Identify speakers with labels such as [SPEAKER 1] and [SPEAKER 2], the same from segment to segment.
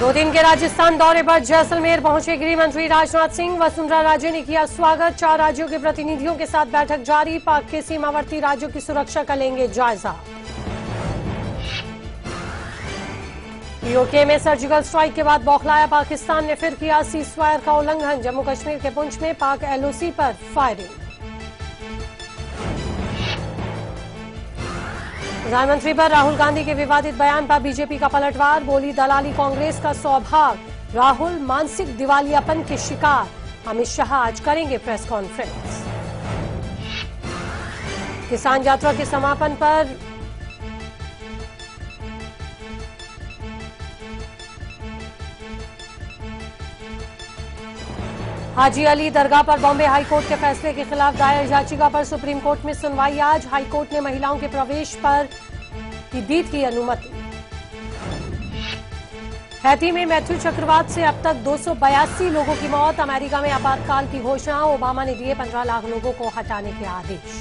[SPEAKER 1] 2 दिन के राजस्थान दौरे पर जैसलमेर पहुंचे गृह मंत्री राजनाथ सिंह। वसुंधरा राजे ने किया स्वागत। 4 राज्यों के प्रतिनिधियों के साथ बैठक जारी। पाक के सीमावर्ती राज्यों की सुरक्षा का लेंगे जायजा। पीओके में सर्जिकल स्ट्राइक के बाद बौखलाया पाकिस्तान ने फिर किया सीजफायर का उल्लंघन। जम्मू कश्मीर के पुंछ में पाक एलओसी पर फायरिंग। प्रधानमंत्री पर राहुल गांधी के विवादित बयान पर बीजेपी का पलटवार। बोली दलाली कांग्रेस का स्वभाव, राहुल मानसिक दिवालियापन के शिकार। अमित शाह आज करेंगे प्रेस कॉन्फ्रेंस। किसान यात्रा के समापन पर हाजी अली दरगाह पर बॉम्बे हाईकोर्ट के फैसले के खिलाफ दायर याचिका पर सुप्रीम कोर्ट में सुनवाई आज। हाईकोर्ट ने महिलाओं के प्रवेश पर दी थी अनुमति। हैती में मैथ्यू चक्रवात से अब तक 282 लोगों की मौत। अमेरिका में आपातकाल की घोषणा। ओबामा ने दिए 15 लाख लोगों को हटाने के आदेश।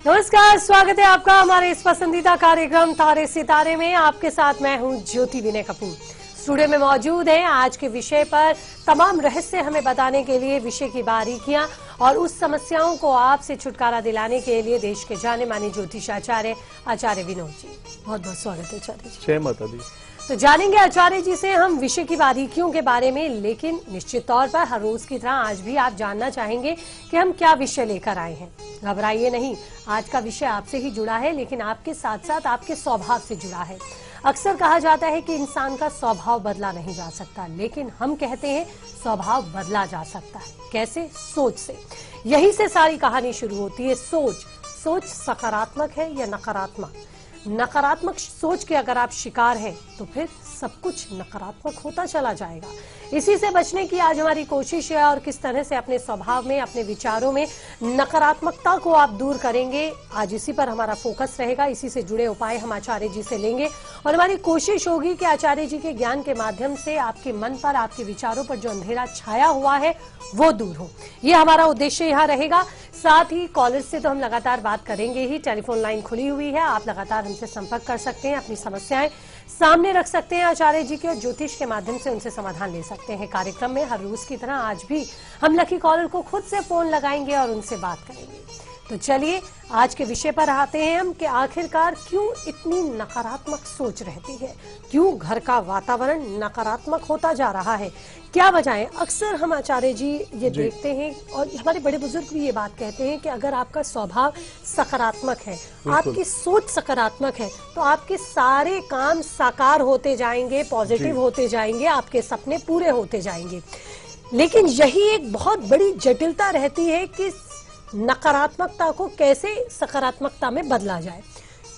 [SPEAKER 1] नमस्कार, स्वागत है आपका हमारे इस पसंदीदा कार्यक्रम तारे सितारे में। आपके साथ मैं हूं ज्योति विनय कपूर। स्टूडियो में मौजूद हैं आज के विषय पर तमाम रहस्य हमें बताने के लिए, विषय की बारीकियां और उस समस्याओं को आपसे छुटकारा दिलाने के लिए देश के जाने माने ज्योतिषाचार्य आचार्य विनोद जी। बहुत बहुत स्वागत है आचार्य जी।
[SPEAKER 2] जय माता दी।
[SPEAKER 1] तो जानेंगे आचार्य जी से हम विषय की बारीकियों के बारे में, लेकिन निश्चित तौर पर हर रोज की तरह आज भी आप जानना चाहेंगे कि हम क्या विषय लेकर आए हैं। घबराइए नहीं, आज का विषय आपसे ही जुड़ा है, लेकिन आपके साथ साथ आपके स्वभाव से जुड़ा है। अक्सर कहा जाता है कि इंसान का स्वभाव बदला नहीं जा सकता, लेकिन हम कहते हैं स्वभाव बदला जा सकता है। कैसे? सोच से। यही से सारी कहानी शुरू होती है। सोच सकारात्मक है या नकारात्मक? नकारात्मक सोच के अगर आप शिकार हैं तो फिर सब कुछ नकारात्मक होता चला जाएगा। इसी से बचने की आज हमारी कोशिश है, और किस तरह से अपने स्वभाव में, अपने विचारों में नकारात्मकता को आप दूर करेंगे, आज इसी पर हमारा फोकस रहेगा। इसी से जुड़े उपाय हम आचार्य जी से लेंगे, और हमारी कोशिश होगी कि आचार्य जी के ज्ञान के माध्यम से आपके मन पर, आपके विचारों पर जो अंधेरा छाया हुआ है वो दूर हो। ये हमारा उद्देश्य यहाँ रहेगा। साथ ही कॉलर्स से तो हम लगातार बात करेंगे ही। टेलीफोन लाइन खुली हुई है, आप लगातार हमसे संपर्क कर सकते हैं, अपनी समस्याएं सामने रख सकते हैं आचार्य जी के, और ज्योतिष के माध्यम से उनसे समाधान ले सकते हैं। कार्यक्रम में हर रोज की तरह आज भी हम लकी कॉलर को खुद से फोन लगाएंगे और उनसे बात करेंगे। तो चलिए आज के विषय पर आते हैं हम कि आखिरकार क्यों इतनी नकारात्मक सोच रहती है, क्यों घर का वातावरण नकारात्मक होता जा रहा है, क्या वजह? अक्सर हम आचार्य जी ये देखते हैं, और हमारे बड़े बुजुर्ग भी ये बात कहते हैं कि अगर आपका स्वभाव सकारात्मक है, आपकी सोच सकारात्मक है, तो आपके सारे काम साकार होते जाएंगे, पॉजिटिव होते जाएंगे, आपके सपने पूरे होते जाएंगे। लेकिन यही एक बहुत बड़ी जटिलता रहती है कि नकारात्मकता को कैसे सकारात्मकता में बदला जाए।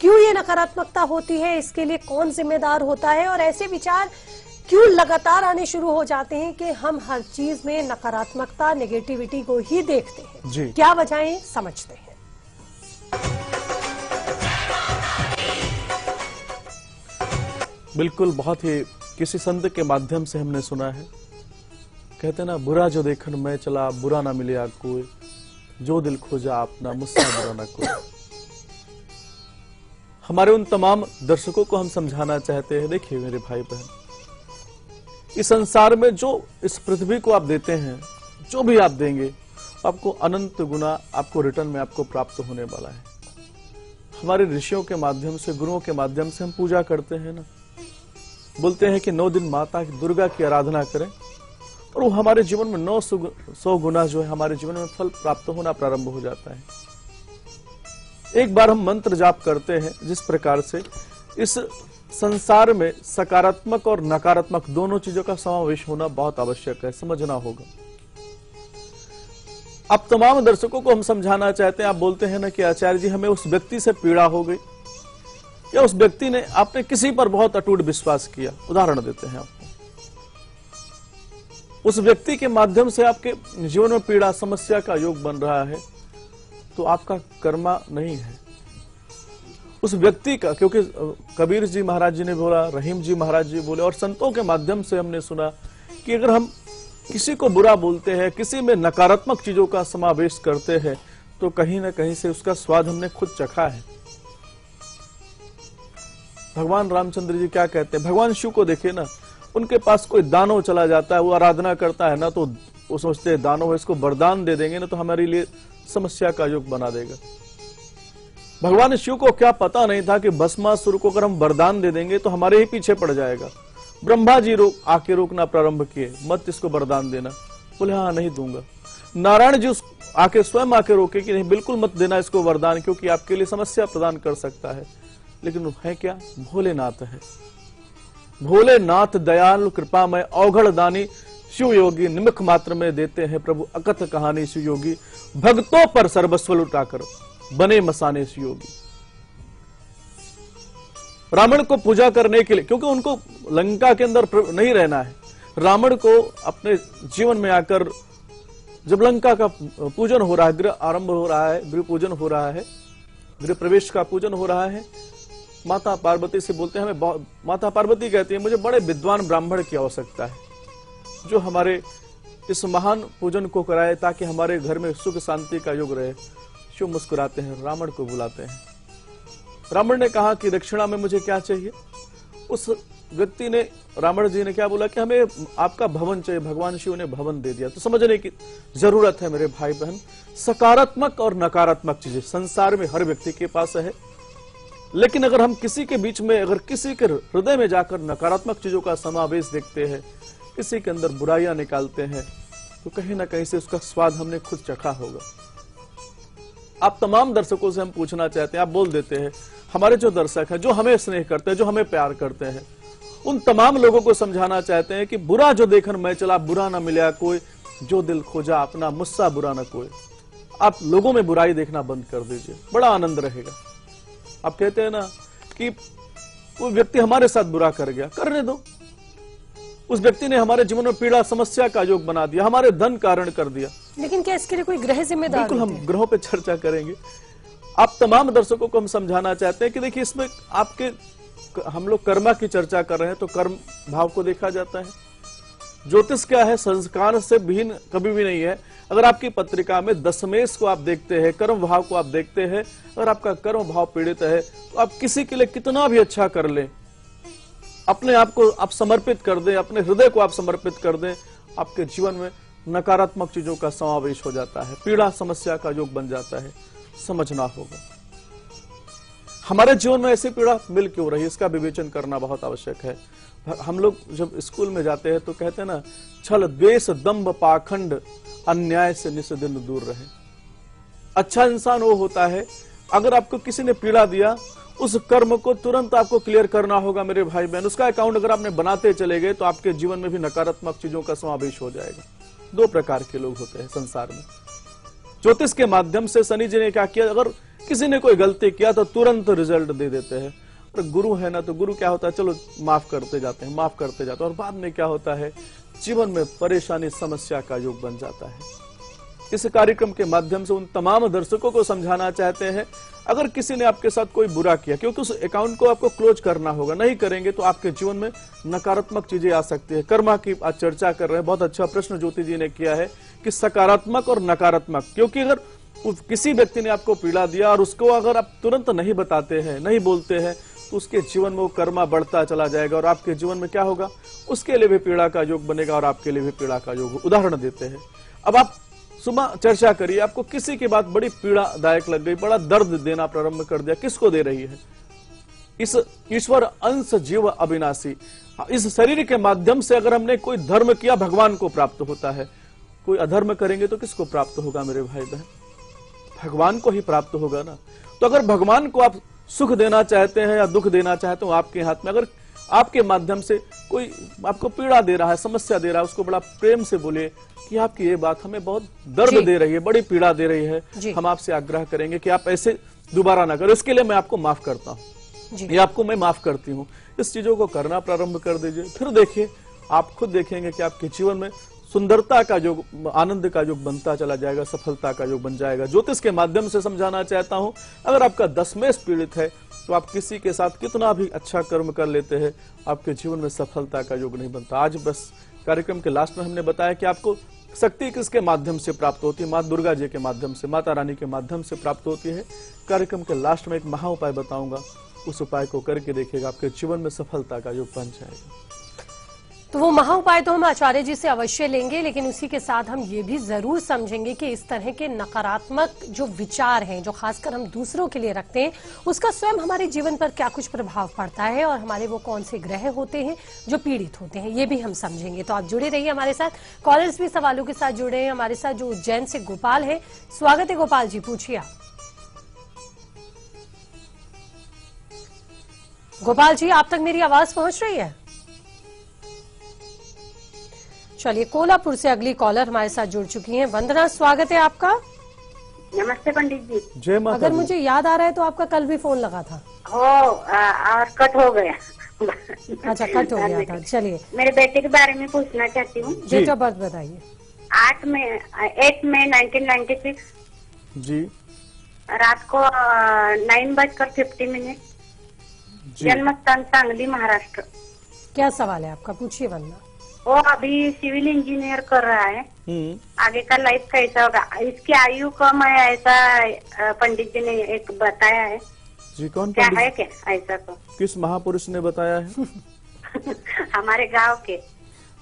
[SPEAKER 1] क्यों ये नकारात्मकता होती है, इसके लिए कौन जिम्मेदार होता है, और ऐसे विचार क्यों लगातार आने शुरू हो जाते हैं कि हम हर चीज में नकारात्मकता, नेगेटिविटी को ही देखते हैं। क्या वजहें समझते हैं।
[SPEAKER 2] बिल्कुल, बहुत ही किसी संत के माध्यम से हमने सुना है, कहते ना, बुरा जो देखन मैं चला, बुरा ना मिले आग कोई, जो दिल खोजा अपना मुझसे बुरा ना कोई। हमारे उन तमाम दर्शकों को हम समझाना चाहते हैं, देखिए मेरे भाई बहन, इस संसार में जो इस पृथ्वी को आप देते हैं, जो भी आप देंगे, आपको अनंत गुना आपको रिटर्न में आपको प्राप्त होने वाला है। हमारे ऋषियों के माध्यम से, गुरुओं के माध्यम से हम पूजा करते हैं ना, बोलते हैं कि 9 दिन माता दुर्गा की आराधना करें, और वो हमारे जीवन में 900 गुना जो है हमारे जीवन में फल प्राप्त होना प्रारंभ हो जाता है। एक बार हम मंत्र जाप करते हैं, जिस प्रकार से इस संसार में सकारात्मक और नकारात्मक दोनों चीजों का समावेश होना बहुत आवश्यक है, समझना होगा। अब तमाम दर्शकों को हम समझाना चाहते हैं। आप बोलते हैं ना कि आचार्य जी हमें उस व्यक्ति से पीड़ा हो गई, या उस व्यक्ति ने, आपने किसी पर बहुत अटूट विश्वास किया, उदाहरण देते हैं आपको, उस व्यक्ति के माध्यम से आपके जीवन में पीड़ा समस्या का योग बन रहा है, तो आपका कर्मा नहीं है उस व्यक्ति का। क्योंकि कबीर जी महाराज जी ने बोला, रहीम जी महाराज जी बोले, और संतों के माध्यम से हमने सुना कि अगर हम किसी को बुरा बोलते हैं, किसी में नकारात्मक चीजों का समावेश करते हैं, तो कहीं ना कहीं से उसका स्वाद हमने खुद चखा है। भगवान रामचंद्र जी क्या कहते हैं, भगवान शिव को देखिए ना, उनके पास कोई दानव चला जाता है, वो आराधना करता है ना, तो वो सोचते हैं दानव है, इसको वरदान दे देंगे ना तो हमारे लिए समस्या का योग बना देगा। भगवान शिव को क्या पता नहीं था कि भस्मासुर को अगर हम वरदान दे देंगे तो हमारे ही पीछे पड़ जाएगा। ब्रह्मा जी आके रोकना प्रारंभ किए, मत इसको वरदान देना। बोले हाँ नहीं दूंगा। नारायण जी आके स्वयं आके रोके कि नहीं बिल्कुल मत देना इसको वरदान, क्योंकि आपके लिए समस्या प्रदान कर सकता है। लेकिन है क्या, भोलेनाथ है। भोलेनाथ दयालु कृपामय अवघड़ दानी शिव योगी, निमिख मात्र में देते हैं प्रभु अकथ कहानी। शिव योगी भक्तों पर सर्वस्व लुटाकर बने मसाने शिव योगी। रावण को पूजा करने के लिए, क्योंकि उनको लंका के अंदर नहीं रहना है, रावण को अपने जीवन में आकर जब लंका का पूजन हो रहा है, गृह आरंभ हो रहा है, गृह पूजन हो रहा है, गृह प्रवेश का पूजन हो रहा है, माता पार्वती से बोलते हैं हमें, माता पार्वती कहती है मुझे बड़े विद्वान ब्राह्मण की आवश्यकता है जो हमारे इस महान पूजन को कराए ताकि हमारे घर में सुख शांति का योग रहे। शिव मुस्कुराते हैं, रावण को बुलाते हैं। रावण ने कहा कि दक्षिणा में मुझे क्या चाहिए। उस व्यक्ति ने, रावण जी ने क्या बोला कि हमें आपका भवन चाहिए। भगवान शिव ने भवन दे दिया। तो समझने की जरूरत है मेरे भाई बहन, सकारात्मक और नकारात्मक चीजें संसार में हर व्यक्ति के पास है, लेकिन अगर हम किसी के बीच में, अगर किसी के हृदय में जाकर नकारात्मक चीजों का समावेश देखते हैं, किसी के अंदर बुराइयां निकालते हैं, तो कहीं ना कहीं से उसका स्वाद हमने खुद चखा होगा। आप तमाम दर्शकों से हम पूछना चाहते हैं, आप बोल देते हैं, हमारे जो दर्शक हैं, जो हमें स्नेह करते हैं, जो हमें प्यार करते हैं, उन तमाम लोगों को समझाना चाहते हैं कि बुरा जो देखन मैं चला, बुरा ना मिला कोई, जो दिल खोजा अपना, मुझसा बुरा ना कोई। आप लोगों में बुराई देखना बंद कर दीजिए, बड़ा आनंद रहेगा। आप कहते हैं ना कि वो व्यक्ति हमारे साथ बुरा कर गया, करने दो। उस व्यक्ति ने हमारे जीवन में पीड़ा समस्या का योग बना दिया, हमारे धन कारण कर दिया,
[SPEAKER 1] लेकिन क्या इसके लिए कोई ग्रह जिम्मेदार?
[SPEAKER 2] बिल्कुल, हम ग्रहों पे चर्चा करेंगे। आप तमाम दर्शकों को हम समझाना चाहते हैं कि देखिए, इसमें आपके, हम लोग कर्मा की चर्चा कर रहे हैं, तो कर्म भाव को देखा जाता है। ज्योतिष क्या है, संस्कार से भिन्न कभी भी नहीं है। अगर आपकी पत्रिका में दशमेश को आप देखते हैं, कर्म भाव को आप देखते हैं, अगर आपका कर्म भाव पीड़ित है, तो आप किसी के लिए कितना भी अच्छा कर लें, अपने आप को आप समर्पित कर दें, अपने हृदय को आप समर्पित कर दें, आपके जीवन में नकारात्मक चीजों का समावेश हो जाता है, पीड़ा समस्या का योग बन जाता है। समझना होगा हमारे जीवन में ऐसी पीड़ा मिल क्यों रही, इसका विवेचन करना बहुत आवश्यक है। हम लोग जब स्कूल में जाते हैं तो कहते हैं ना, छल द्वेष दंभ पाखंड अन्याय से निस्दिन दूर रहे। अच्छा इंसान वो होता है, अगर आपको किसी ने पीड़ा दिया, उस कर्म को तुरंत आपको क्लियर करना होगा मेरे भाई बहन। उसका अकाउंट अगर आपने बनाते चले गए तो आपके जीवन में भी नकारात्मक चीजों का समावेश हो जाएगा। दो प्रकार के लोग होते हैं संसार में। ज्योतिष के माध्यम से शनि जी ने क्या किया, अगर किसी ने कोई गलती किया तो तुरंत रिजल्ट दे देते हैं। और गुरु है ना, तो गुरु क्या होता है, चलो माफ करते जाते हैं, माफ करते जाते हैं, और बाद में क्या होता है, जीवन में परेशानी समस्या का योग बन जाता है। इस कार्यक्रम के माध्यम से उन तमाम दर्शकों को समझाना चाहते हैं, अगर किसी ने आपके साथ कोई बुरा किया, क्योंकि उस अकाउंट को आपको क्लोज करना होगा, नहीं करेंगे तो आपके जीवन में नकारात्मक चीजें आ सकती है। कर्मा की आज चर्चा कर रहे हैं, बहुत अच्छा प्रश्न ज्योति जी ने किया है कि सकारात्मक और नकारात्मक, क्योंकि अगर किसी व्यक्ति ने आपको पीड़ा दिया और उसको अगर आप तुरंत नहीं बताते हैं, नहीं बोलते हैं, तो उसके जीवन में वो कर्मा बढ़ता चला जाएगा और आपके जीवन में क्या होगा, उसके लिए भी पीड़ा का योग बनेगा और आपके लिए भी पीड़ा का योग। उदाहरण देते हैं, अब आप सुबह चर्चा करिए, आपको किसी की बात बड़ी पीड़ादायक लग गई, बड़ा दर्द देना प्रारंभ कर दिया, किसको दे रही है? इस ईश्वर अंश जीव अविनाशी, इस शरीर के माध्यम से अगर हमने कोई धर्म किया, भगवान को प्राप्त होता है। कोई अधर्म करेंगे तो किसको प्राप्त होगा मेरे भाई बहन? भगवान को ही प्राप्त होगा ना। तो अगर भगवान को आप सुख देना चाहते हैं या दुख देना चाहते हो, आपके हाथ में। अगर आपके माध्यम से कोई आपको पीड़ा दे रहा है, समस्या दे रहा है, उसको बड़ा प्रेम से बोलिए कि आपकी ये बात हमें बहुत दर्द दे रही है, बड़ी पीड़ा दे रही है, हम आपसे आग्रह करेंगे कि आप ऐसे दोबारा ना करें, इसके लिए मैं आपको माफ करता हूं।
[SPEAKER 1] जी।
[SPEAKER 2] ये आपको मैं माफ करती हूँ, इस चीजों को करना प्रारंभ कर दीजिए। फिर देखिए, आप खुद देखेंगे कि आपके जीवन में सुंदरता का योग, आनंद का योग बनता चला जाएगा, सफलता का योग बन जाएगा। ज्योतिष के माध्यम से समझाना चाहता हूं, अगर आपका दशमेश पीड़ित है तो आप किसी के साथ कितना भी अच्छा कर्म कर लेते हैं, आपके जीवन में सफलता का योग नहीं बनता। आज बस कार्यक्रम के लास्ट में हमने बताया कि आपको शक्ति किसके माध्यम से प्राप्त होती है, माँ दुर्गा जी के माध्यम से, माता रानी के माध्यम से प्राप्त होती है। कार्यक्रम के लास्ट में एक महा उपाय बताऊंगा, उस उपाय को करके देखिएगा, आपके जीवन में सफलता का योग बन जाएगा।
[SPEAKER 1] तो वो महा उपाय तो हम आचार्य जी से अवश्य लेंगे, लेकिन उसी के साथ हम ये भी जरूर समझेंगे कि इस तरह के नकारात्मक जो विचार हैं, जो खासकर हम दूसरों के लिए रखते हैं, उसका स्वयं हमारे जीवन पर क्या कुछ प्रभाव पड़ता है और हमारे वो कौन से ग्रह होते हैं जो पीड़ित होते हैं, ये भी हम समझेंगे। तो आप जुड़े रहिए हमारे साथ। कॉलर्स भी सवालों के साथ जुड़े हैं हमारे साथ। जो उज्जैन से गोपाल है, स्वागत है गोपाल जी, पूछिए आप। गोपाल जी, आप तक मेरी आवाज पहुंच रही है? चलिए, कोल्हापुर से अगली कॉलर हमारे साथ जुड़ चुकी हैं। वंदना, स्वागत है आपका।
[SPEAKER 3] नमस्ते पंडित जी।
[SPEAKER 2] जय माता
[SPEAKER 1] अगर
[SPEAKER 2] दी।
[SPEAKER 1] मुझे याद आ रहा है तो आपका कल भी फोन लगा था।
[SPEAKER 3] और कट हो गया।
[SPEAKER 1] अच्छा, कट हो गया था। चलिए,
[SPEAKER 3] मेरे बेटे के बारे में पूछना चाहती हूँ।
[SPEAKER 1] डेट ऑफ बर्थ बताइए।
[SPEAKER 3] 8 मई 1996
[SPEAKER 2] जी
[SPEAKER 3] रात को 9:50
[SPEAKER 2] जी।
[SPEAKER 3] जन्म स्थान सांगली, महाराष्ट्र।
[SPEAKER 1] क्या सवाल है आपका, पूछिए वंदना।
[SPEAKER 3] वो अभी सिविल इंजीनियर कर रहा है। आगे का लाइफ कैसा होगा? इसकी आयु कम है ऐसा पंडित जी ने एक बताया है।
[SPEAKER 2] जी, कौन
[SPEAKER 3] क्या
[SPEAKER 2] पंडित?
[SPEAKER 3] है क्या ऐसा? तो
[SPEAKER 2] किस महापुरुष ने बताया है?
[SPEAKER 3] हमारे गांव के।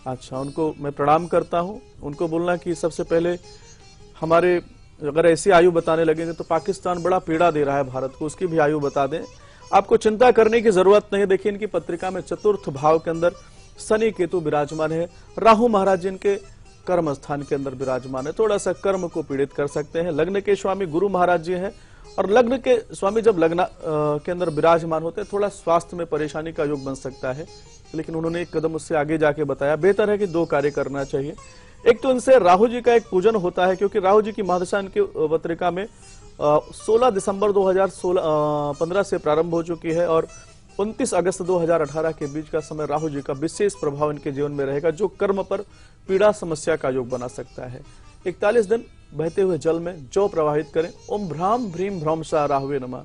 [SPEAKER 2] अच्छा, उनको मैं प्रणाम करता हूँ। उनको बोलना कि सबसे पहले हमारे, अगर ऐसी आयु बताने लगेंगे तो पाकिस्तान बड़ा पीड़ा दे रहा है भारत को, उसकी भी आयु बता दें। आपको चिंता करने की जरूरत नहीं। देखिए, इनकी पत्रिका में चतुर्थ भाव के अंदर शनि केतु विराजमान है, राहु महाराज जी इनके कर्म स्थान के अंदर विराजमान है, थोड़ा सा कर्म को पीड़ित कर सकते हैं। लग्न के स्वामी गुरु महाराज जी हैं, और लग्न के स्वामी जब लग्न के अंदर विराजमान होते हैं, थोड़ा स्वास्थ्य में परेशानी का योग बन सकता है। लेकिन उन्होंने एक कदम उससे आगे जाके बताया, बेहतर है कि 2 कार्य करना चाहिए। एक तो इनसे राहु जी का एक पूजन होता है, क्योंकि राहु जी की महादशा इनकी पत्रिका में 16 दिसंबर 2015 से प्रारंभ हो चुकी है, और 29 अगस्त 2018 के बीच का समय राहु जी का विशेष प्रभाव इनके जीवन में रहेगा, जो कर्म पर पीड़ा समस्या का योग बना सकता है। 41 दिन बहते हुए जल में जौ प्रवाहित करें। ओम भ्राम भ्रीम भ्रमसा राहुवे नमः।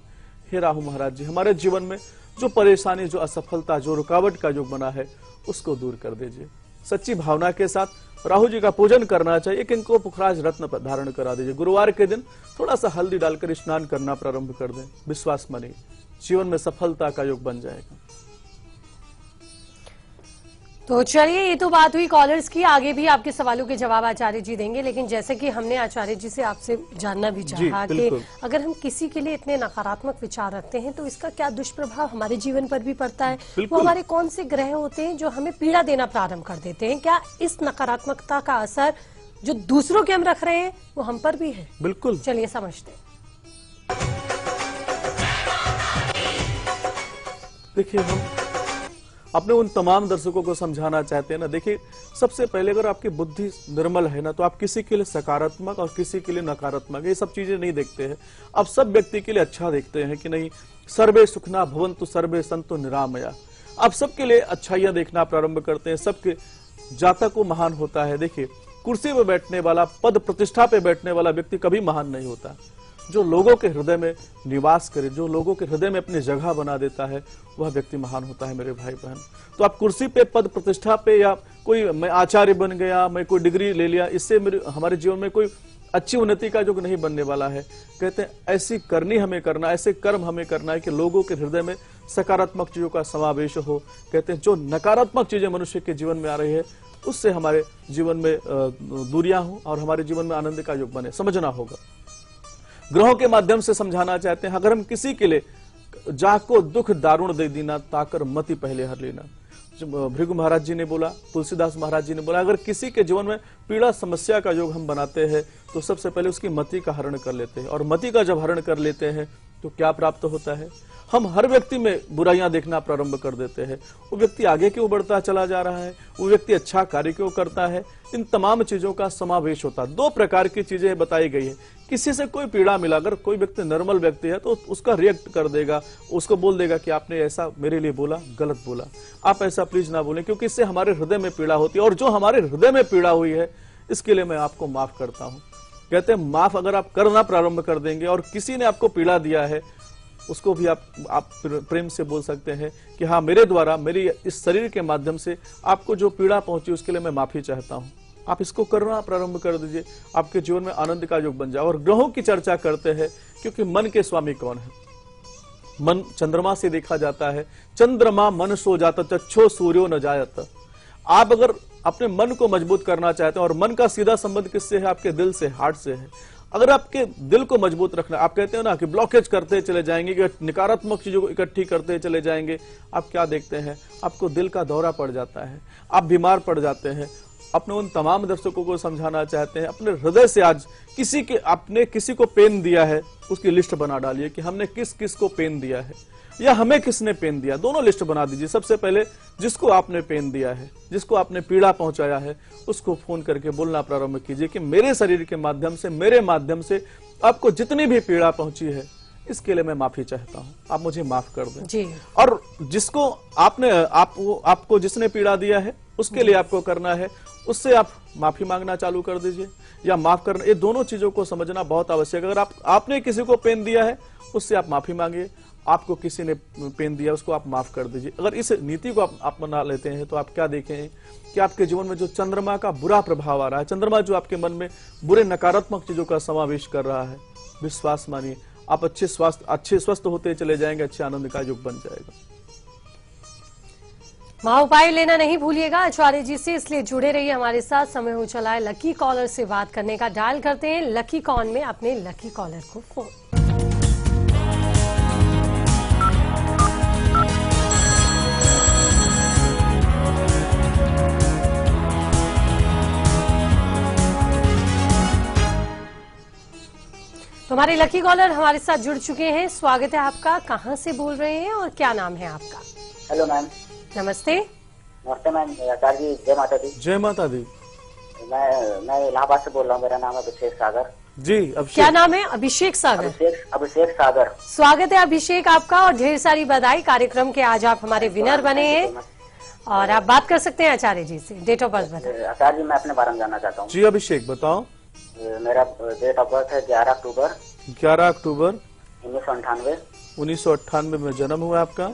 [SPEAKER 2] हे राहु महाराज जी, हमारे जीवन में जो परेशानी, जो असफलता, जो रुकावट का योग बना है, उसको दूर कर दीजिए। सच्ची भावना के साथ राहु जी का पूजन करना चाहिए। एक इनको पुखराज रत्न धारण करा दीजिए। गुरुवार के दिन थोड़ा सा हल्दी डालकर स्नान करना प्रारंभ कर दें। विश्वास मानिए, जीवन में सफलता का योग बन जाएगा।
[SPEAKER 1] तो चलिए, ये तो बात हुई कॉलर्स की। आगे भी आपके सवालों के जवाब आचार्य जी देंगे, लेकिन जैसे कि हमने आचार्य जी से आपसे जानना भी चाहा कि अगर हम किसी के लिए इतने नकारात्मक विचार रखते हैं तो इसका क्या दुष्प्रभाव हमारे जीवन पर भी पड़ता है। वो हमारे कौन से ग्रह होते हैं जो हमें पीड़ा देना प्रारंभ कर देते हैं? क्या इस नकारात्मकता का असर जो दूसरों के हम रख रहे हैं वो हम पर भी है?
[SPEAKER 2] बिल्कुल,
[SPEAKER 1] चलिए समझते हैं।
[SPEAKER 2] देखिए, हम अपने उन तमाम दर्शकों को समझाना चाहते हैं ना। देखिए, सबसे पहले अगर आपकी बुद्धि निर्मल है ना, तो आप किसी के लिए सकारात्मक और किसी के लिए नकारात्मक, ये सब चीजें नहीं देखते हैं। आप सब व्यक्ति के लिए अच्छा देखते हैं कि नहीं, सर्वे सुखना भवन्तु सर्वे सन्तु निरामया। आप सबके लिए अच्छाइयां देखना प्रारंभ करते हैं। सबके जातक को महान होता है। देखिए, कुर्सी पे बैठने वाला, पद प्रतिष्ठा पे बैठने वाला व्यक्ति कभी महान नहीं होता। जो लोगों के हृदय में निवास करे, जो लोगों के हृदय में अपनी जगह बना देता है, वह व्यक्ति महान होता है मेरे भाई बहन। तो आप कुर्सी पे, पद प्रतिष्ठा पे, या कोई मैं आचार्य बन गया, मैं कोई डिग्री ले लिया, इससे हमारे जीवन में कोई अच्छी उन्नति का योग नहीं बनने वाला है। कहते हैं ऐसी करनी हमें करना, ऐसे कर्म हमें करना है कि लोगों के हृदय में सकारात्मक चीजों का समावेश हो। कहते हैं जो नकारात्मक चीजें मनुष्य के जीवन में आ रही है, उससे हमारे जीवन में दूरियां हो और हमारे जीवन में आनंद का योग बने। समझना होगा। ग्रहों के माध्यम से समझाना चाहते हैं, अगर हम किसी के लिए जाको दुख दारुण दे दीना, ताकर मति पहले हर लेना। भृगु महाराज जी ने बोला, तुलसीदास महाराज जी ने बोला, अगर किसी के जीवन में पीड़ा समस्या का योग हम बनाते हैं तो सबसे पहले उसकी मति का हरण कर लेते हैं, और मति का जब हरण कर लेते हैं तो क्या प्राप्त होता है? हम हर व्यक्ति में बुराइयां देखना प्रारंभ कर देते हैं। वो व्यक्ति आगे क्यों बढ़ता चला जा रहा है, वो व्यक्ति अच्छा कार्य क्यों करता है, इन तमाम चीजों का समावेश होता है। 2 प्रकार की चीजें बताई गई है। किसी से कोई पीड़ा मिला, अगर कोई व्यक्ति नॉर्मल व्यक्ति है तो उसका रिएक्ट कर देगा, उसको बोल देगा कि आपने ऐसा मेरे लिए बोला, गलत बोला, आप ऐसा प्लीज ना बोलें, क्योंकि इससे हमारे हृदय में पीड़ा होती है। और जो हमारे हृदय में पीड़ा हुई है, इसके लिए मैं आपको माफ करता हूं। कहते हैं माफ अगर आप करना प्रारंभ कर देंगे और किसी ने आपको पीड़ा दिया है, उसको भी आप प्रेम से बोल सकते हैं कि हाँ, मेरे द्वारा, मेरी इस शरीर के माध्यम से आपको जो पीड़ा पहुंची उसके लिए मैं माफी चाहता हूं। आप इसको करना प्रारंभ कर दीजिए, आपके जीवन में आनंद का योग बन जाए। और ग्रहों की चर्चा करते हैं, क्योंकि मन के स्वामी कौन है? मन चंद्रमा से देखा जाता है। चंद्रमा मन सो जाता, चक्षो सूर्यो न जायत। आप अगर अपने मन को मजबूत करना चाहते हैं, और मन का सीधा संबंध किससे है? आपके दिल से, हार्ट से है। अगर आपके दिल को मजबूत रखना, आप कहते हो ना कि ब्लॉकेज करते चले जाएंगे, कि नकारात्मक चीजों को इकट्ठी करते चले जाएंगे, आप क्या देखते हैं? आपको दिल का दौरा पड़ जाता है, आप बीमार पड़ जाते हैं। अपने उन तमाम दर्शकों को समझाना चाहते हैं, अपने हृदय से आज आपने किसी को पेन दिया है, उसकी लिस्ट बना डालिए कि हमने किस किस को पेन दिया है, या हमें किसने पेन दिया। दोनों लिस्ट बना दीजिए। सबसे पहले जिसको आपने पेन दिया है, जिसको आपने पीड़ा पहुंचाया है, उसको फोन करके बोलना प्रारंभ कीजिए कि मेरे शरीर के माध्यम से, मेरे माध्यम से आपको जितनी भी पीड़ा पहुंची है, इसके लिए मैं माफी चाहता हूं, आप मुझे माफ कर दें
[SPEAKER 1] जी।
[SPEAKER 2] और जिसको आपको जिसने पीड़ा दिया है, उसके लिए आपको करना है, उससे आप माफी मांगना चालू कर दीजिए या माफ करना। ये दोनों चीजों को समझना बहुत आवश्यक है। अगर आपने किसी को पेन दिया है, उससे आप माफी मांगिए। आपको किसी ने पेन दिया, उसको आप माफ कर दीजिए। अगर इस नीति को आप अपना लेते हैं, तो आप क्या देखें कि आपके जीवन में जो चंद्रमा का बुरा प्रभाव आ रहा है, चंद्रमा जो आपके मन में बुरे नकारात्मक चीजों का समावेश कर रहा है, विश्वास मानिए, आप अच्छे स्वस्थ होते चले जाएंगे, अच्छे आनंद का युग बन जाएगा।
[SPEAKER 1] महा उपाय लेना नहीं भूलिएगा आचार्य जी से, इसलिए जुड़े रहिए हमारे साथ। समय हो चला है लकी कॉलर से बात करने का। डायल करते हैं लकी कॉन में अपने लकी कॉलर को फोन। तो हमारे लकी कॉलर हमारे साथ जुड़ चुके हैं। स्वागत है आपका। कहां से बोल रहे हैं और क्या नाम है आपका?
[SPEAKER 4] Hello ma'am.
[SPEAKER 1] नमस्ते।
[SPEAKER 4] नमस्ते मैम। आचार्य जी, जय माता दी।
[SPEAKER 2] जय माता दी।
[SPEAKER 4] मैं इलाहाबाद से बोल रहा हूँ। मेरा नाम है अभिषेक सागर
[SPEAKER 2] जी। अभिषेक,
[SPEAKER 1] क्या नाम है? अभिषेक सागर।
[SPEAKER 4] अभिषेक सागर।
[SPEAKER 1] स्वागत है अभिषेक आपका, और ढेर सारी बधाई। कार्यक्रम के आज आप हमारे विनर बने हैं और आप बात कर सकते हैं आचार्य जी से। डेट ऑफ बर्थ बताएं।
[SPEAKER 4] आचार्य जी, मैं अपने बारे में जानना चाहता हूँ।
[SPEAKER 2] जी अभिषेक, बताओ।
[SPEAKER 4] मेरा डेट ऑफ बर्थ है 11 अक्टूबर 1998।
[SPEAKER 2] 1998 में जन्म हुआ आपका।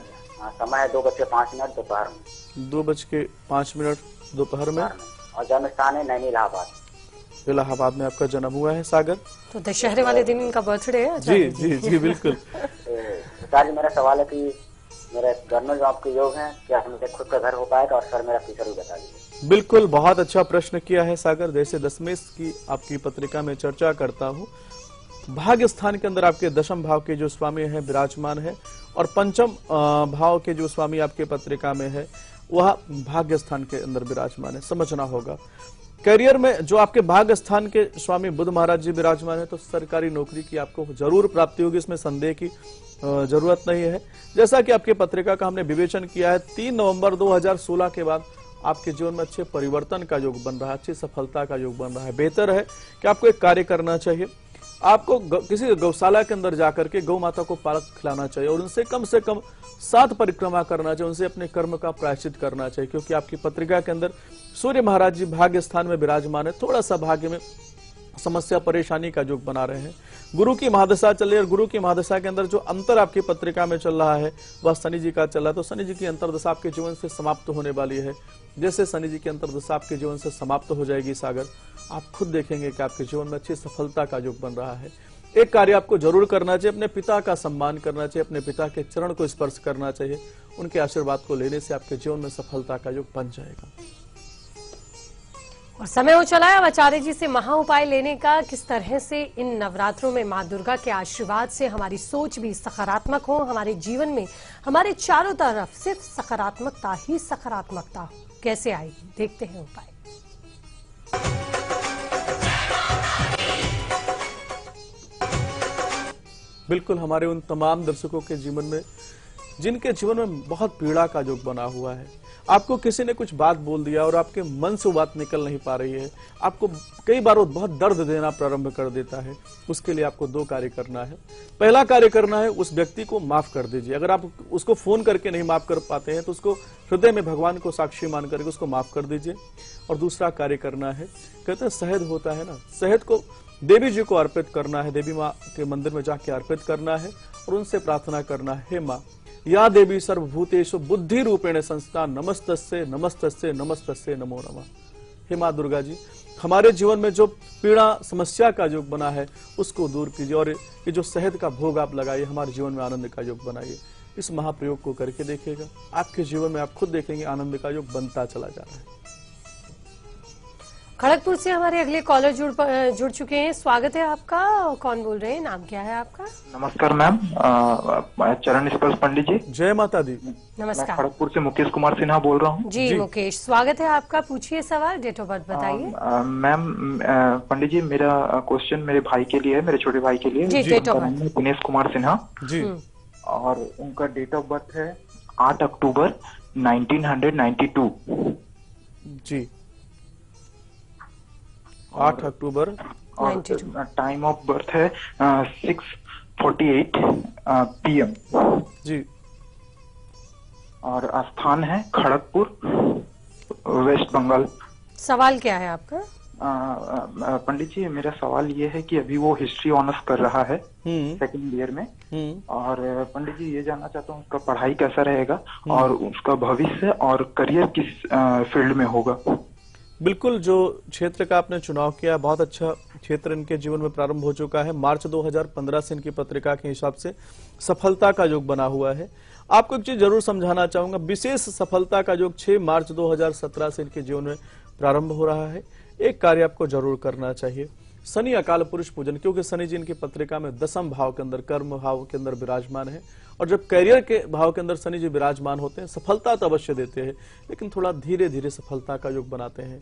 [SPEAKER 4] समय है 2:05 दोपहर में।
[SPEAKER 2] 2:05 दोपहर में।
[SPEAKER 4] और जन्म स्थान है नैनी इलाहाबाद।
[SPEAKER 2] इलाहाबाद में आपका जन्म हुआ है सागर।
[SPEAKER 1] तो दशहरे वाले दिन इनका बर्थडे है।
[SPEAKER 2] जी जी जी बिल्कुल।
[SPEAKER 4] आचार्य जी, मेरा सवाल है कि मेरे घर में जो आपके योग हैं, क्या मुझे खुद का घर हो पाएगा? और सर, मेरा फ्यूचर भी बता दीजिए।
[SPEAKER 2] बिल्कुल, बहुत अच्छा प्रश्न किया है सागर। जैसे दशमेश की आपकी पत्रिका में चर्चा करता हूँ, भाग्य स्थान के अंदर आपके दशम भाव के जो स्वामी हैं विराजमान है, और पंचम भाव के जो स्वामी आपके पत्रिका में है, वह भाग्य स्थान के अंदर विराजमान है। समझना होगा करियर में जो आपके भाग्य स्थान के स्वामी बुध महाराज जी विराजमान है, तो सरकारी नौकरी की आपको जरूर प्राप्ति होगी, इसमें संदेह की जरूरत नहीं है। जैसा कि आपके पत्रिका का हमने विवेचन किया है, 3 नवंबर 2016 के बाद आपके जीवन में अच्छे परिवर्तन का योग बन रहा है, अच्छी सफलता का योग बन रहा है। बेहतर है कि आपको एक कार्य करना चाहिए। आपको किसी गौशाला के अंदर जाकर के गौ माता को पालक खिलाना चाहिए, और उनसे कम 7 परिक्रमा करना चाहिए, उनसे अपने कर्म का प्रायश्चित करना चाहिए। क्योंकि आपकी पत्रिका के अंदर सूर्य महाराज जी भाग्य स्थान में विराजमान है, थोड़ा सा भाग्य में समस्या परेशानी का योग बना रहे हैं। गुरु की महादशा चल रही है, और गुरु की महादशा के अंदर जो अंतर आपकी पत्रिका में चल रहा है वह शनि जी का चल रहा है। तो शनि जी की अंतरदशा आपके जीवन से समाप्त होने वाली है। जैसे शनि जी की अंतरदशा आपके जीवन से समाप्त हो जाएगी सागर, आप खुद देखेंगे कि आपके जीवन में अच्छी सफलता का योग बन रहा है। एक कार्य आपको जरूर करना चाहिए, अपने पिता का सम्मान करना चाहिए, अपने पिता के चरण को स्पर्श करना चाहिए। उनके आशीर्वाद को लेने से आपके जीवन में सफलता का योग बन जाएगा।
[SPEAKER 1] और समय हो चला है अब आचार्य जी से महा उपाय लेने का। किस तरह से इन नवरात्रों में माँ दुर्गा के आशीर्वाद से हमारी सोच भी सकारात्मक हो, हमारे जीवन में हमारे चारों तरफ सिर्फ सकारात्मकता ही सकारात्मकता हो, कैसे आएगी, देखते हैं उपाय।
[SPEAKER 2] बिल्कुल हमारे उन तमाम दर्शकों के जीवन में जिनके जीवन में बहुत पीड़ा का योग बना हुआ है, आपको किसी ने कुछ बात बोल दिया और आपके मन से वो बात निकल नहीं पा रही है, आपको कई बार वो बहुत दर्द देना प्रारंभ कर देता है, उसके लिए आपको 2 कार्य करना है। पहला कार्य करना है, उस व्यक्ति को माफ कर दीजिए। अगर आप उसको फोन करके नहीं माफ कर पाते हैं तो उसको हृदय में भगवान को साक्षी मान करके उसको माफ कर दीजिए। और दूसरा कार्य करना है, कहते हैं शहद होता है ना, शहद को देवी जी को अर्पित करना है, देवी माँ के मंदिर में जाके अर्पित करना है और उनसे प्रार्थना करना है, हे माँ या देवी सर्वभूतेषु बुद्धि रूपेण संस्था नमस्तस्ये नमस्तस्ये नमस्तस्ये नमो नमः। हे माँ दुर्गा जी, हमारे जीवन में जो पीड़ा समस्या का योग बना है उसको दूर कीजिए और ये जो शहद का भोग आप लगाइए हमारे जीवन में आनंद का योग बनाइए। इस महाप्रयोग को करके देखिएगा, आपके जीवन में आप खुद देखेंगे आनंद का योग बनता चला जा रहा है।
[SPEAKER 1] खड़गपुर से हमारे अगले कॉलर जुड़ चुके हैं। स्वागत है आपका। कौन बोल रहे हैं, नाम क्या है आपका?
[SPEAKER 5] नमस्कार मैम, चरण स्पर्श पंडित जी।
[SPEAKER 2] जय माता दी।
[SPEAKER 5] मैं
[SPEAKER 1] नमस्कार
[SPEAKER 5] खड़गपुर से मुकेश कुमार सिन्हा बोल रहा हूँ।
[SPEAKER 1] जी मुकेश, स्वागत है आपका। पूछिए सवाल, डेट ऑफ बर्थ बताइए।
[SPEAKER 5] मैम पंडित जी, मेरा क्वेश्चन मेरे भाई के लिए है, मेरे छोटे भाई के लिए।
[SPEAKER 1] जी, डेट ऑफ
[SPEAKER 5] उनका नाम है दिनेश कुमार सिन्हा
[SPEAKER 2] जी।
[SPEAKER 5] और उनका डेट ऑफ बर्थ है 8 अक्टूबर 1992
[SPEAKER 2] जी। 8 अक्टूबर
[SPEAKER 5] और
[SPEAKER 1] 92
[SPEAKER 5] टाइम ऑफ बर्थ है 6:48 PM
[SPEAKER 2] जी।
[SPEAKER 5] और स्थान है खड़गपुर, वेस्ट बंगाल।
[SPEAKER 1] सवाल क्या है आपका?
[SPEAKER 5] पंडित जी, मेरा सवाल ये है कि अभी वो हिस्ट्री ऑनर्स कर रहा है सेकंड ईयर में, और पंडित जी ये जानना चाहता हूँ उसका पढ़ाई कैसा रहेगा और उसका भविष्य और करियर किस फील्ड में होगा।
[SPEAKER 2] बिल्कुल, जो क्षेत्र का आपने चुनाव किया बहुत अच्छा क्षेत्र इनके जीवन में प्रारंभ हो चुका है। मार्च 2015 से इनकी पत्रिका के हिसाब से सफलता का योग बना हुआ है। आपको एक चीज जरूर समझाना चाहूंगा, विशेष सफलता का योग 6 मार्च 2017 से इनके जीवन में प्रारंभ हो रहा है। एक कार्य आपको जरूर करना चाहिए, शनि अकाल पुरुष पूजन, क्योंकि शनि जी इनकी पत्रिका में 10वें भाव के अंदर कर्म भाव के अंदर विराजमान है और जब करियर के भाव के अंदर शनि जी विराजमान होते हैं सफलता तो अवश्य देते हैं, लेकिन थोड़ा धीरे धीरे सफलता का योग बनाते हैं।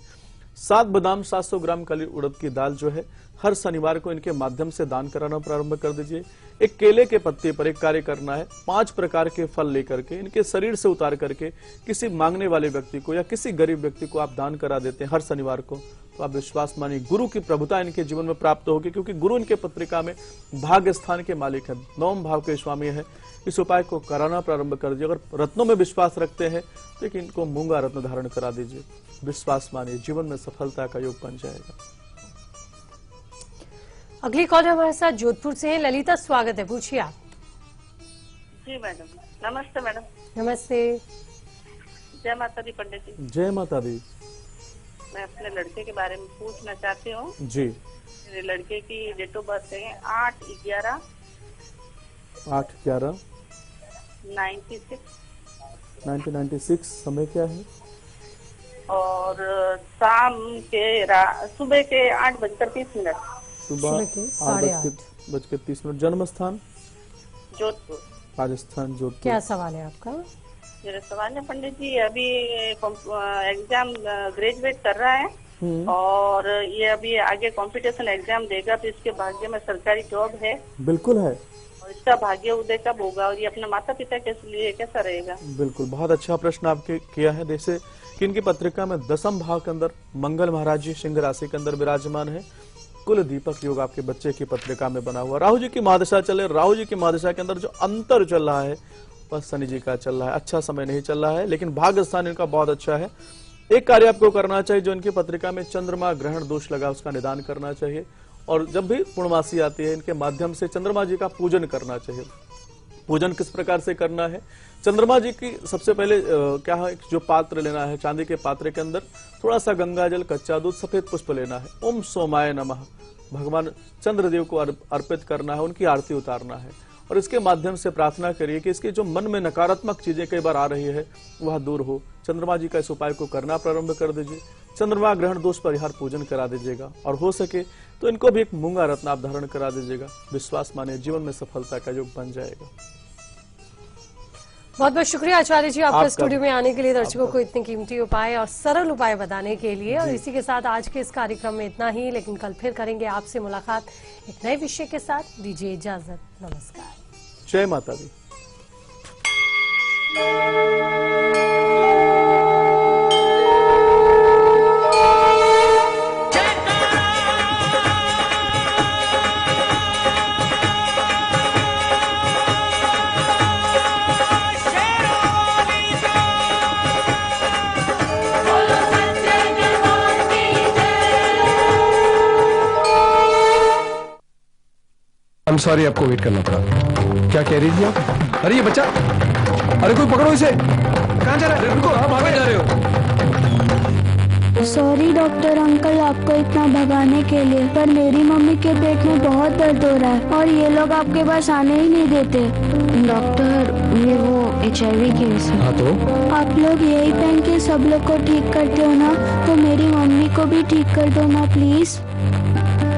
[SPEAKER 2] 7 बादाम 700 ग्राम काली उड़द की दाल जो है हर शनिवार को इनके माध्यम से दान कराना प्रारंभ कर दीजिए। एक केले के पत्ते पर एक कार्य करना है, 5 प्रकार के फल लेकर के इनके शरीर से उतार करके किसी मांगने वाले व्यक्ति को या किसी गरीब व्यक्ति को आप दान करा देते हैं हर शनिवार को, तो आप विश्वास मानिए गुरु की प्रभुता इनके जीवन में प्राप्त होगी, क्योंकि गुरु इनके पत्रिका में भाग्य स्थान के मालिक है, 9वें भाव के स्वामी है। इस उपाय को कराना प्रारंभ कर दीजिए। अगर रत्नों में विश्वास रखते हैं तो इनको मूंगा रत्न धारण करा दीजिए, विश्वास मानिए जीवन में सफलता का योग बन जाएगा।
[SPEAKER 1] अगली कॉल हमारे साथ जोधपुर से है ललिता, स्वागत है, पूछिए आप।
[SPEAKER 6] जी मैडम, नमस्ते मैडम।
[SPEAKER 1] नमस्ते।
[SPEAKER 6] जय माता दी पंडित जी।
[SPEAKER 2] जय माता दी।
[SPEAKER 6] मैं अपने लड़के के बारे में पूछना चाहती हूँ।
[SPEAKER 2] जी।
[SPEAKER 6] मेरे लड़के की डेट ऑफ बर्थ है 8/11
[SPEAKER 2] 8/11 1996। समय क्या है?
[SPEAKER 6] और शाम के सुबह के 8:30।
[SPEAKER 2] सुबह 8:30। जन्म स्थान?
[SPEAKER 6] जोधपुर,
[SPEAKER 2] राजस्थान, जोधपुर।
[SPEAKER 1] क्या सवाल है आपका?
[SPEAKER 6] मेरा सवाल है पंडित जी, अभी एग्जाम ग्रेजुएट कर रहा है और ये अभी आगे कंपटीशन एग्जाम देगा तो इसके भाग्य में सरकारी जॉब है?
[SPEAKER 2] बिल्कुल है।
[SPEAKER 6] और इसका भाग्य उदय कब होगा और ये अपने माता पिता के लिए कैसा रहेगा?
[SPEAKER 2] बिल्कुल, बहुत अच्छा प्रश्न आपके किया है। जैसे कि इनकी पत्रिका में 10वें भाव के अंदर मंगल महाराज जी सिंह राशि के अंदर विराजमान है। कुल दीपक योग आपके बच्चे की पत्रिका में बना हुआ। राहु जी की महादशा चले, राहु जी की महादशा के अंदर जो अंतर चल रहा है वह शनि जी का चल रहा है। अच्छा समय नहीं चल रहा है, लेकिन भाग्य स्थान इनका बहुत अच्छा है। एक कार्य आपको करना चाहिए, जो इनकी पत्रिका में चंद्रमा ग्रहण दोष लगा उसका निदान करना चाहिए, और जब भी पूर्णमासी आती है इनके माध्यम से चंद्रमा जी का पूजन करना चाहिए। पूजन किस प्रकार से करना है? चंद्रमा जी की सबसे पहले क्या है, जो पात्र लेना है चांदी के पात्र के अंदर थोड़ा सा गंगा जल, कच्चा दूध, सफेद पुष्प लेना है। ओम सोमाय नमः भगवान चंद्रदेव को अर्पित करना है, उनकी आरती उतारना है और इसके माध्यम से प्रार्थना करिए कि इसके जो मन में नकारात्मक चीजें कई बार आ रही है वह दूर हो। चंद्रमा जी का इस उपाय को करना प्रारंभ कर दीजिए। चंद्रमा ग्रहण दोष परिहार पूजन करा दीजिएगा और हो सके तो इनको भी एक मूंगा रत्न आप धारण करा दीजिएगा। विश्वास माने जीवन में सफलता का योग बन जाएगा।
[SPEAKER 1] बहुत बहुत शुक्रिया आचार्य जी आपका
[SPEAKER 2] आपका
[SPEAKER 1] स्टूडियो में आने के लिए, दर्शकों को इतने कीमती उपाय और सरल उपाय बताने के लिए। और इसी के साथ आज के इस कार्यक्रम में इतना ही, लेकिन कल फिर करेंगे आपसे मुलाकात एक नए विषय के साथ। दीजिए इजाजत, नमस्कार,
[SPEAKER 2] जय माता दी।
[SPEAKER 7] I'm sorry आपको वेट करना पड़ा। क्या कह रही थी आप? अरे ये बच्चा, अरे कोई पकड़ो इसे। कहाँ जा रहा है? रुको, आप आगे जा रहे हो।
[SPEAKER 8] सॉरी डॉक्टर अंकल आपको इतना भगाने के लिए, पर मेरी मम्मी के पेट में बहुत दर्द हो रहा है और ये लोग आपके पास आने ही नहीं देते। डॉक्टर ये वो HIV केस है।
[SPEAKER 7] हाँ तो?
[SPEAKER 8] आप लोग यही पहन के सब लोग को ठीक करते हो ना, तो मेरी मम्मी को भी ठीक कर दो ना प्लीज।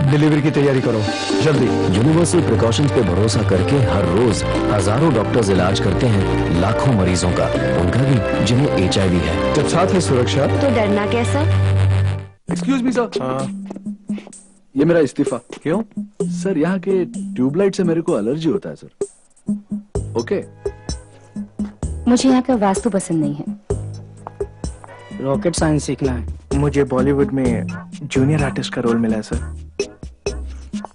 [SPEAKER 7] डिलीवरी की तैयारी करो जल्दी।
[SPEAKER 9] यूनिवर्सल प्रिकॉशंस पे भरोसा करके हर रोज हजारों डॉक्टर्स इलाज करते हैं लाखों मरीजों का, उनका भी जिन्हें HIV है।
[SPEAKER 7] जब साथ है सुरक्षा
[SPEAKER 8] तो डरना कैसा?
[SPEAKER 7] एक्सक्यूज मी सर, ये मेरा इस्तीफा।
[SPEAKER 9] क्यों?
[SPEAKER 7] सर यहाँ के ट्यूबलाइट से मेरे को एलर्जी होता है सर। ओके।
[SPEAKER 8] मुझे यहाँ का वास्तु पसंद नहीं है।
[SPEAKER 10] रॉकेट साइंस सीखना है। मुझे बॉलीवुड में जूनियर आर्टिस्ट का रोल मिला है सर।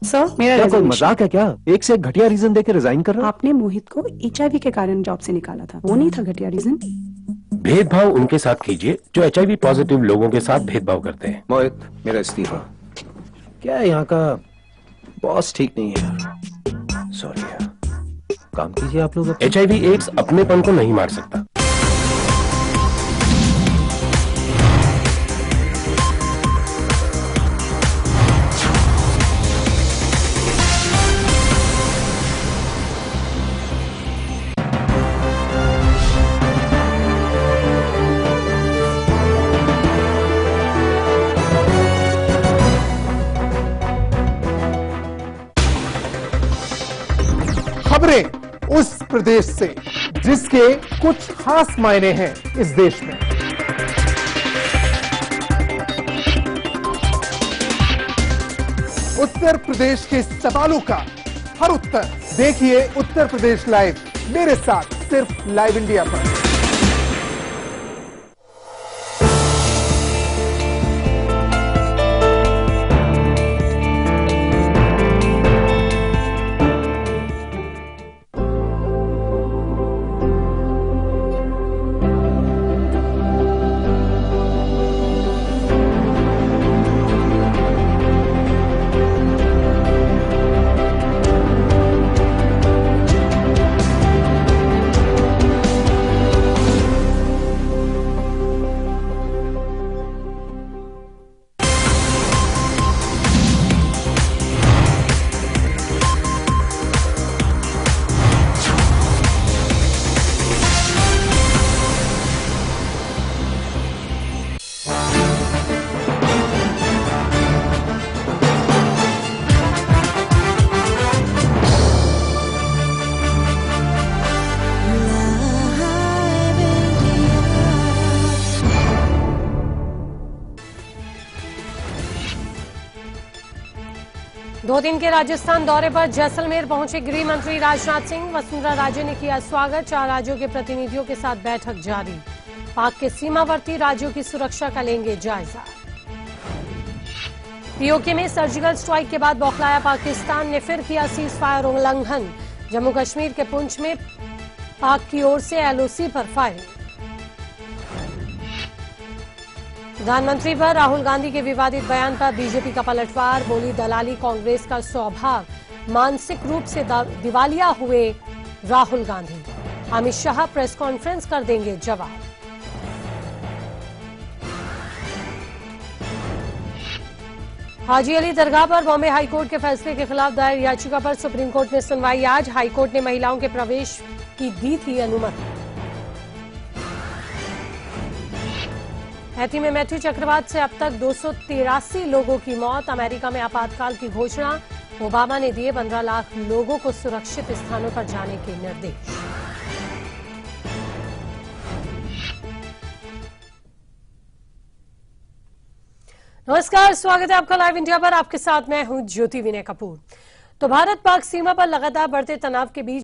[SPEAKER 11] सर मेरा
[SPEAKER 7] क्या कोई
[SPEAKER 11] resignation-
[SPEAKER 7] मजाक है क्या? एक से एक घटिया रीजन देके रिजाइन कर रहा हूँ।
[SPEAKER 11] आपने मोहित को HIV के कारण जॉब से निकाला था, वो नहीं था घटिया रीजन।
[SPEAKER 12] भेदभाव उनके साथ कीजिए जो HIV पॉजिटिव लोगों के साथ भेदभाव करते हैं।
[SPEAKER 7] मोहित मेरा इस्तीफा। क्या है यहाँ का बॉस ठीक नहीं है यार। सॉरी यार, काम कीजिए आप लोग।
[SPEAKER 12] HIV एड्स अपनेपन को नहीं मार सकता।
[SPEAKER 13] खबरें उस प्रदेश से जिसके कुछ खास मायने हैं इस देश में। उत्तर प्रदेश के सवालों का हर उत्तर देखिए उत्तर प्रदेश लाइव, मेरे साथ सिर्फ लाइव इंडिया पर।
[SPEAKER 1] दो दिन के राजस्थान दौरे पर जैसलमेर पहुंचे गृह मंत्री राजनाथ सिंह। वसुंधरा राजे ने किया स्वागत। 4 राज्यों के प्रतिनिधियों के साथ बैठक जारी। पाक के सीमावर्ती राज्यों की सुरक्षा का लेंगे जायजा। पीओके में सर्जिकल स्ट्राइक के बाद बौखलाया पाकिस्तान ने फिर किया सीज फायर उल्लंघन। जम्मू कश्मीर के पुंछ में पाक की ओर से LOC पर फायरिंग। प्रधानमंत्री पर राहुल गांधी के विवादित बयान पर बीजेपी का पलटवार। बोली दलाली कांग्रेस का स्वभाव, मानसिक रूप से दिवालिया हुए राहुल गांधी। अमित शाह प्रेस कॉन्फ्रेंस कर देंगे जवाब। हाजी अली दरगाह पर बॉम्बे हाईकोर्ट के फैसले के खिलाफ दायर याचिका पर सुप्रीम कोर्ट में सुनवाई आज। हाईकोर्ट ने महिलाओं के प्रवेश की दी थी अनुमति। हैती में मैथ्यू चक्रवात से अब तक 283 लोगों की मौत। अमेरिका में आपातकाल की घोषणा। ओबामा ने दिए 15 लाख लोगों को सुरक्षित स्थानों पर जाने के निर्देश। नमस्कार, स्वागत है आपका लाइव इंडिया पर। आपके साथ मैं हूं ज्योति विनय कपूर। तो भारत पाक सीमा पर लगातार बढ़ते तनाव के बीच